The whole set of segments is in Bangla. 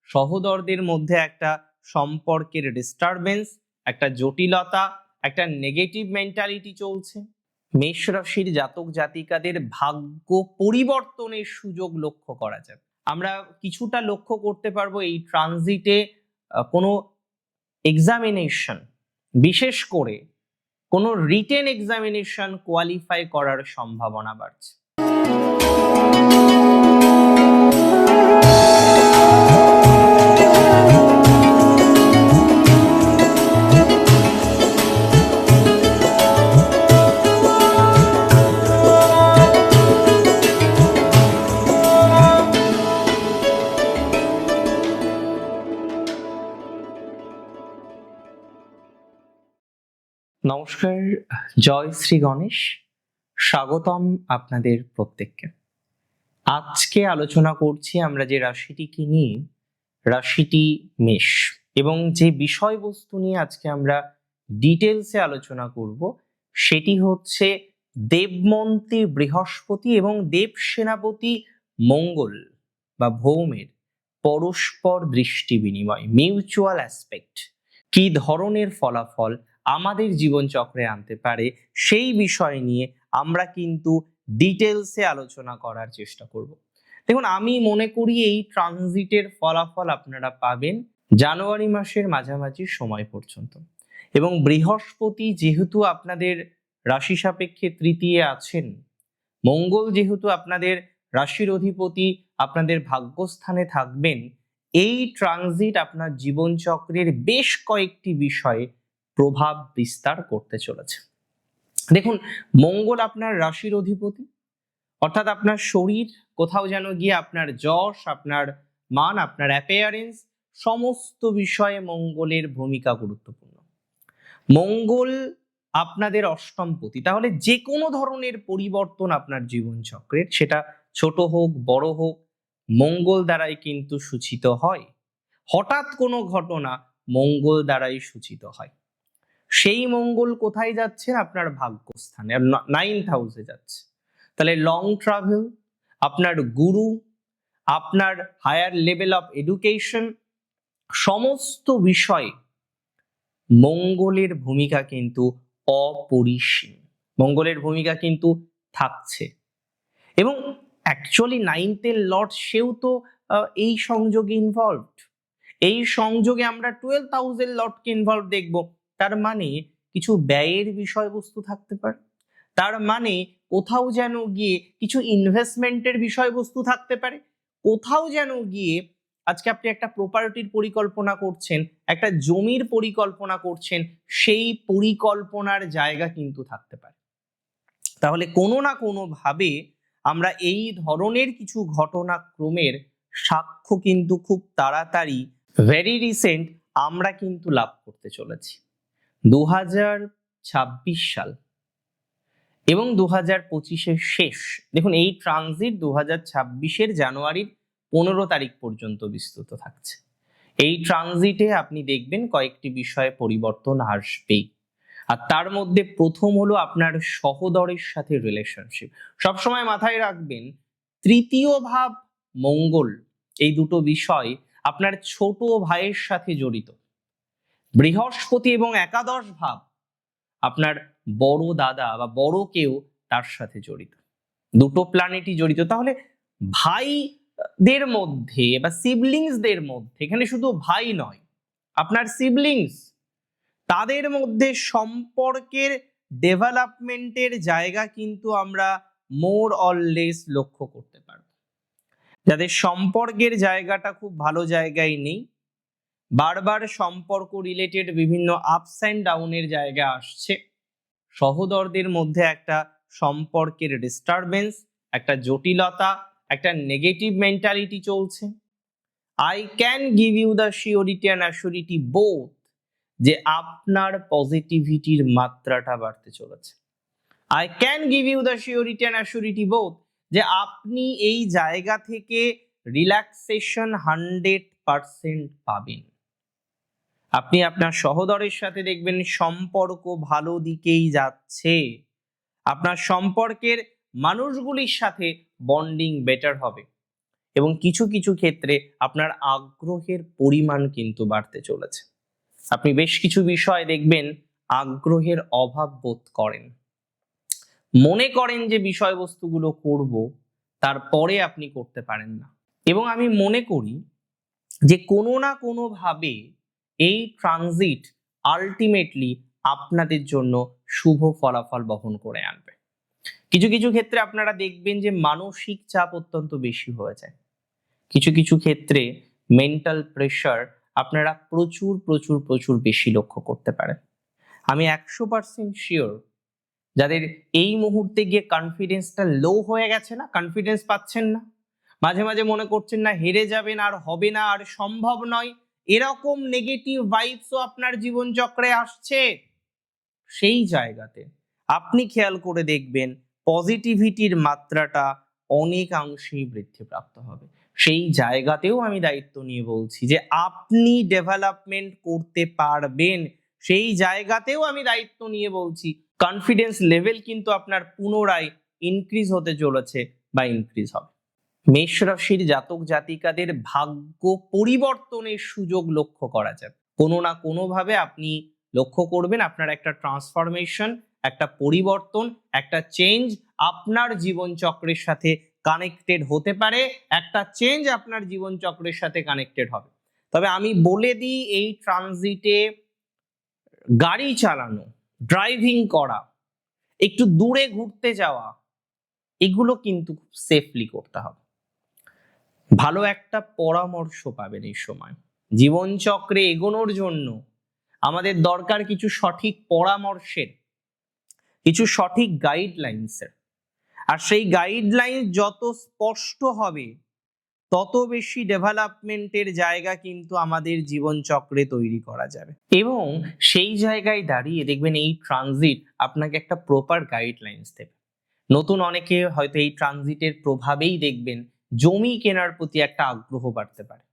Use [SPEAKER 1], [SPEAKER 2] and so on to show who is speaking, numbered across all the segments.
[SPEAKER 1] সহোদরদের মধ্যে একটা সম্পর্কের ডিস্টারবেন্স, একটা জটিলতা, একটা নেগেটিভ মেন্টালিটি চলছে। মেষ রাশির জাতক জাতিকাদের ভাগ্য পরিবর্তনের সুযোগ লক্ষ্য করা যাবে। আমরা কিছুটা লক্ষ্য করতে পারবো এই ট্রানজিটে কোনো এক্সামিনেশন, বিশেষ করে কোনো রিটেন এক্সামিনেশন কোয়ালিফাই করার সম্ভাবনা বাড়ছে। নমস্কার, জয় শ্রী গণেশ। স্বাগতম আপনাদের প্রত্যেককে। আজকে আলোচনা করছি আমরা যে রাশিটিকে নিয়ে, রাশিটি মেষ, এবং যে বিষয়বস্তু নিয়ে আজকে আমরা ডিটেলসে আলোচনা করব সেটি হচ্ছে দেবমন্ত্রী বৃহস্পতি এবং দেব সেনাপতি মঙ্গল বা ভৌমের পরস্পর দৃষ্টি বিনিময়, মিউচুয়াল অ্যাসপেক্ট, কি ধরনের ফলাফল আমাদের জীবনচক্রে আনতে পারে সেই বিষয় নিয়ে আমরা কিন্তু ডিটেলসে আলোচনা করার চেষ্টা করব। দেখুন, আমি মনে করি এই ট্রানজিটের ফলাফল আপনারা পাবেন জানুয়ারি মাসের মাঝামাঝি সময় পর্যন্ত, এবং বৃহস্পতি যেহেতু আপনাদের রাশি সাপেক্ষে তৃতীয় আছেন, মঙ্গল যেহেতু আপনাদের রাশির অধিপতি আপনাদের ভাগ্যস্থানে থাকবেন, এই ট্রানজিট আপনার জীবনচক্রের বেশ কয়েকটি বিষয়ে প্রভাব বিস্তার করতে চলেছে। দেখুন, মঙ্গল আপনার রাশির অধিপতি, অর্থাৎ আপনার শরীর, কোথাও যেন গিয়ে আপনার যশ, আপনার মান, আপনার অ্যাপিয়ারেন্স, সমস্ত বিষয়ে মঙ্গলের ভূমিকা গুরুত্বপূর্ণ। মঙ্গল আপনাদের অষ্টমপতি, তাহলে যে কোনো ধরনের পরিবর্তন আপনার জীবনচক্রের, সেটা ছোট হোক বড় হোক, মঙ্গল দ্বারাই কিন্তু সূচিত হয়। হঠাৎ কোনো ঘটনা মঙ্গল দ্বারাই সূচিত হয়। সেই মঙ্গল কোথায় যাচ্ছে? আপনার ভাগ্যস্থানে, 9th হাউসে যাচ্ছে। তাহলে লং ট্রাভেল, আপনার গুরু, আপনার হায়ার লেভেল অফ এডুকেশন, সমস্ত বিষয়ে মঙ্গলের ভূমিকা কিন্তু অপরিসীম। মঙ্গলের ভূমিকা কিন্তু থাকছে, এবং অ্যাকচুয়ালি 9th লর্ড সেও তো এই সংযোগে ইনভলভড। এই সংযোগে আমরা 12th লর্ডকে ইনভলভ দেখব। তার মানে কিছু ব্যয়ের বিষয়বস্তু থাকতে পারে, তার মানে কোথাও যেন গিয়ে কিছু ইনভেস্টমেন্টের বিষয়বস্তু থাকতে পারে, কোথাও যেন গিয়ে আজকে আপনি একটা প্রপার্টির পরিকল্পনা করছেন, একটা জমির পরিকল্পনা করছেন, সেই পরিকল্পনার জায়গা কিন্তু থাকতে পারে। তাহলে কোনো না কোনো ভাবে আমরা এই ধরনের কিছু ঘটনাক্রমের সাক্ষ্য কিন্তু খুব তাড়াতাড়ি, ভেরি রিসেন্ট, আমরা কিন্তু লাভ করতে চলেছি। 2026 সাল এবং 2025-এর শেষ, দেখুন এই ট্রানজিট 2026-এর জানুয়ারির 15 তারিখ পর্যন্ত বিস্তৃত থাকছে। এই ট্রানজিটে আপনি দেখবেন কয়েকটি বিষয়ে পরিবর্তন আসবেই, আর তার মধ্যে প্রথম হলো আপনার সহোদরের সাথে রিলেশনশিপ। সবসময় মাথায় রাখবেন, তৃতীয় ভাব মঙ্গল, এই দুটো বিষয় আপনার ছোট ভাইয়ের সাথে জড়িত। বৃহস্পতি এবং একাদশ ভাব আপনার বড় দাদা বা বড় কেউ তার সাথে জড়িত, দুটো প্ল্যানেটই জড়িত। তাহলে ভাইদের মধ্যে বা সিবলিংসদের মধ্যে, এখানে শুধু ভাই নয়, আপনার সিবলিংস, তাদের মধ্যে সম্পর্কের ডেভেলপমেন্টের জায়গা কিন্তু আমরা মোর অর লেস লক্ষ্য করতে পারব। যাদের সম্পর্কের জায়গাটা খুব ভালো জায়গায় নেই, বারবার সম্পর্ক রিলেটেড বিভিন্ন আপস অ্যান্ড ডাউনের জায়গা আসছে, সহোদরদের মধ্যে একটা সম্পর্কের ডিস্টারবেন্স, একটা জটিলতা, একটা নেগেটিভ মেন্টালিটি চলছে। I can give you the surety and assurity both, যে আপনার পজিটিভিটির মাত্রাটা বাড়তে চলেছে। I can give you the surety and assurity both, যে আপনি এই জায়গা থেকে রিল্যাক্সেশন 100% পাবেন। আপনি আপনার সহোদরের সাথে দেখবেন সম্পর্ক ভালো দিকেই যাচ্ছে, আপনার সম্পর্কের মানুষগুলির সাথে বন্ডিং বেটার হবে, এবং কিছু কিছু ক্ষেত্রে আপনার আগ্রহের পরিমাণ কিন্তু বাড়তে চলেছে। আপনি বেশ কিছু বিষয় দেখবেন আগ্রহের অভাব বোধ করেন, মনে করেন যে বিষয়বস্তুগুলো করব, তারপরে আপনি করতে পারেন না। এবং আমি মনে করি যে কোনো না কোনো ভাবে এই ট্রানজিট আলটিমেটলি আপনাদের জন্য শুভ ফলাফল বহন করে আনবে। কিছু কিছু ক্ষেত্রে আপনারা দেখবেন যে মানসিক চাপ অত্যন্ত বেশি হয়ে যায়। কিছু কিছু ক্ষেত্রে মেন্টাল প্রেশার আপনারা প্রচুর প্রচুর প্রচুর বেশি লক্ষ্য করতে পারেন। আমি 100% শিওর যাদের এই মুহূর্তে গিয়ে কনফিডেন্সটা লো হয়ে গেছে, না কনফিডেন্স পাচ্ছেন না, মাঝে মাঝে মনে করছেন না হেরে যাবেন, আর হবে না, আর সম্ভব নয়, এরকম নেগেটিভ ভাইবসও আপনার জীবন চক্রে আসছে, সেই জায়গাতে আপনি খেয়াল করে দেখবেন পজিটিভিটির মাত্রাটা অনেকাংশেই বৃদ্ধিপ্রাপ্ত হবে। সেই জায়গাতেও আমি দায়িত্ব নিয়ে বলছি যে আপনি ডেভেলপমেন্ট করতে পারবেন, সেই জায়গাতেও আমি দায়িত্ব নিয়ে বলছি কনফিডেন্স লেভেল কিন্তু আপনার পুনরায় ইনক্রিজ হতে চলেছে বা ইনক্রিজ হবে। মেষ রাশির জাতক জাতিকাদের ভাগ্য পরিবর্তনের সুযোগ লক্ষ্য করা যাবে। কোনো না কোনোভাবে আপনি লক্ষ্য করবেন আপনার একটা ট্রান্সফরমেশন, একটা পরিবর্তন, একটা চেঞ্জ আপনার জীবন চক্রের সাথে কানেক্টেড হতে পারে, একটা চেঞ্জ আপনার জীবন চক্রের সাথে কানেক্টেড হবে। তবে আমি বলে দিই, এই ট্রানজিটে গাড়ি চালানো, ড্রাইভিং করা, একটু দূরে ঘুরতে যাওয়া, এগুলো কিন্তু খুব সেফলি করতে হবে। ভালো একটা পরামর্শ পাবেন এই সময়। জীবনচক্রে এগোনোর জন্য আমাদের দরকার কিছু সঠিক পরামর্শের, কিছু সঠিক গাইডলাইন্সের। আর সেই গাইডলাইন যত স্পষ্ট হবে তত বেশি ডেভেলপমেন্টের জায়গা কিন্তু আমাদের জীবনচক্রে তৈরি করা যাবে। এবং সেই জায়গায় দাঁড়িয়ে দেখবেন এই ট্রানজিট আপনাকে একটা প্রপার গাইডলাইন্স দেবে। নতুন অনেকে হয়তো এই ট্রানজিটের প্রভাবেই দেখবেন জমি কেনার প্রতি একটা আগ্রহ বাড়তে পারে,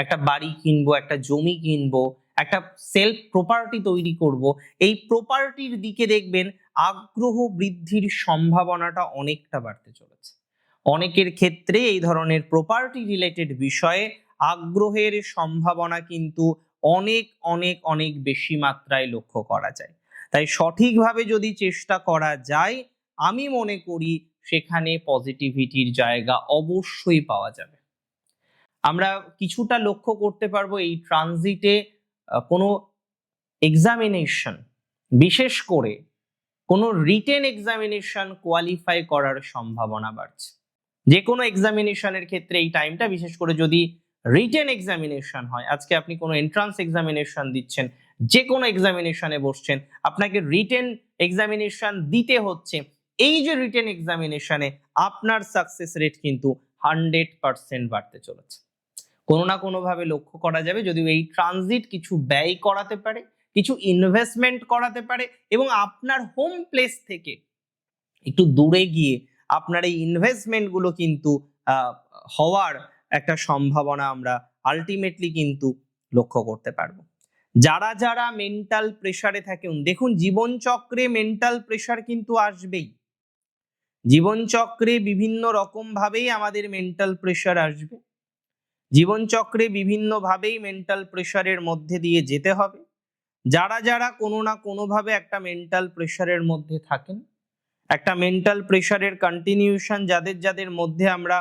[SPEAKER 1] একটা বাড়ি কিনবো, একটা জমি কিনবো, একটা সেলফ প্রপার্টি তৈরি করব, এই প্রপার্টির দিকে দেখবেন আগ্রহ বৃদ্ধির সম্ভাবনাটা অনেকটা বাড়তে চলেছে। অনেকের ক্ষেত্রে এই ধরনের প্রপার্টি রিলেটেড বিষয়ে আগ্রহের সম্ভাবনা কিন্তু অনেক অনেক অনেক বেশি মাত্রায় লক্ষ্য করা যায়। তাই সঠিকভাবে যদি চেষ্টা করা যায়, আমি মনে করি সেখানে পজিটিভিটির জায়গা অবশ্যই পাওয়া যাবে। আমরা কিছুটা লক্ষ্য করতে পারবো এই ট্রানজিটে কোনো এক্সামিনেশন, বিশেষ করে কোনো রিটেন এক্সামিনেশন কোয়ালিফাই করার সম্ভাবনা বাড়ছে। যে কোনো এক্সামিনেশনের ক্ষেত্রে এই টাইমটা, বিশেষ করে যদি রিটেন এক্সামিনেশন হয়, আজকে আপনি কোনো এন্ট্রান্স এক্সামিনেশন দিচ্ছেন, যে কোনো এক্সামিনেশনে বসছেন, আপনাকে রিটেন এক্সামিনেশন দিতে হচ্ছে, এই যে রিটেন এক্সামিনেশনে আপনার সাকসেস রেট কিন্তু 100% বাড়তে চলেছে। কোনো না কোনোভাবে লক্ষ্য করা যাবে, যদিও এই ট্রানজিট কিছু ব্যয় করাতে পারে, কিছু ইনভেস্টমেন্ট করাতে পারে, এবং আপনার হোম প্লেস থেকে একটু দূরে গিয়ে আপনার এই ইনভেস্টমেন্ট গুলো কিন্তু হওয়ার একটা সম্ভাবনা আমরা আলটিমেটলি কিন্তু লক্ষ্য করতে পারবো। যারা যারা মেন্টাল প্রেসারে থাকেন, দেখুন জীবনচক্রে মেন্টাল প্রেসার কিন্তু আসবেই। জীবনচক্রে বিভিন্ন রকম ভাবেই আমাদের মেন্টাল প্রেসার আসবে, জীবনচক্রে বিভিন্ন ভাবেই মেন্টাল প্রেসারের মধ্যে দিয়ে যেতে হবে। যারা যারা কোনো না কোনোভাবে একটা মেন্টাল প্রেসারের মধ্যে থাকেন, একটা মেন্টাল প্রেসারের কন্টিনিউশন যাদের যাদের মধ্যে আমরা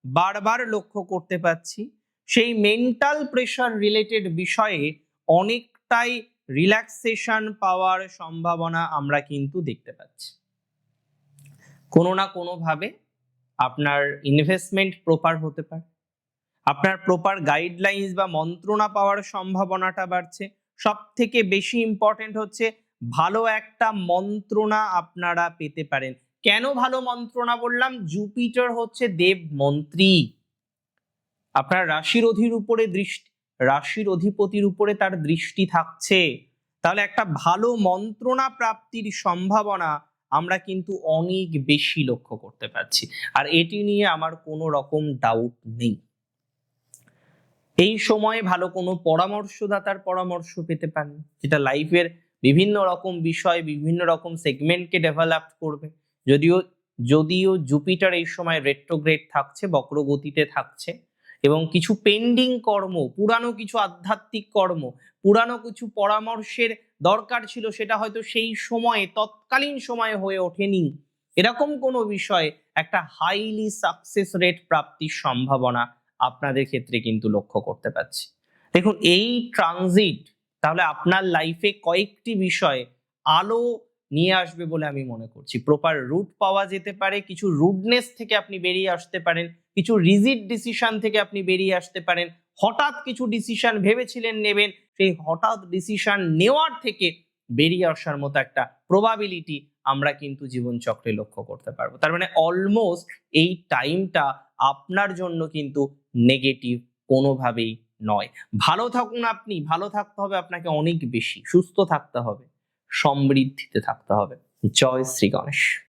[SPEAKER 1] বারবার লক্ষ্য করতে পাচ্ছি, সেই মেন্টাল প্রেসার রিলেটেড বিষয়ে অনেকটাই রিল্যাক্সেশন পাওয়ার সম্ভাবনা আমরা কিন্তু দেখতে পাচ্ছি। কোনো না কোনোভাবে আপনার ইনভেস্টমেন্ট প্রপার হতে পারে, আপনার প্রপার গাইডলাইন্স বা মন্ত্রণা পাওয়ার সম্ভাবনাটা বাড়ছে। সব থেকে বেশি ইম্পর্টেন্ট হচ্ছে ভালো একটা মন্ত্রণা আপনারা পেতে পারেন। কেন ভালো মন্ত্রণা বললাম? জুপিটার হচ্ছে দেব মন্ত্রী, আপনার রাশির রাশির অধিপতির উপরে তার দৃষ্টি থাকছে। তাহলে একটা ভালো মন্ত্রণা প্রাপ্তির সম্ভাবনা আমরা কিন্তু অনেক বেশি লক্ষ্য করতে পারছি, আর এটি নিয়ে আমার কোনো রকম ডাউট নেই। এই সময়ে ভালো কোনো পরামর্শদাতার পরামর্শ পেতে পারেন, যেটা লাইফের বিভিন্ন রকম বিষয়, বিভিন্ন রকম সেগমেন্টকে ডেভেলপ করবে। যদিও যদিও জুপিটার এই সময় রেট্রোগ্রেড থাকছে, বক্রগতিতে থাকছে, এবং কিছু পেন্ডিং কর্ম, পুরানো কিছু আধ্যাত্মিক কর্ম, পুরানো কিছু পরামর্শের দরকার ছিল, সেটা হয়তো সেই সময়ে তৎকালীন সময়ে হয়ে ওঠেনি, এরকম কোনো বিষয়ে একটা হাইলি সাকসেস রেট প্রাপ্তির সম্ভাবনা আপনাদের ক্ষেত্রে কিন্তু লক্ষ্য করতে পারছি। দেখুন, এই ট্রানজিট তাহলে আপনার লাইফে কয়েকটি বিষয়ে আলো নিয়ে আসবে বলে আমি মনে করছি। প্রপার রুট পাওয়া যেতে পারে, কিছু রুডনেস থেকে আপনি বেরিয়ে আসতে পারেন, কিছু রিজিড ডিসিশন থেকে আপনি বেরিয়ে আসতে পারেন, হঠাৎ কিছু ডিসিশন ভেবেছিলেন নেবেন, সেই হঠাৎ ডিসিশন নেওয়ার থেকে বেরিয়ে আসার মতো একটা প্রবাবিলিটি আমরা কিন্তু জীবনচক্রে লক্ষ্য করতে পারবো। তার মানে অলমোস্ট এই টাইমটা আপনার জন্য কিন্তু নেগেটিভ কোনোভাবেই নয়। ভালো থাকুন আপনি, ভালো থাকতে হবে আপনাকে অনেক বেশি, সুস্থ থাকতে হবে, সমৃদ্ধিতে থাকতে হবে। জয় শ্রী গণেশ।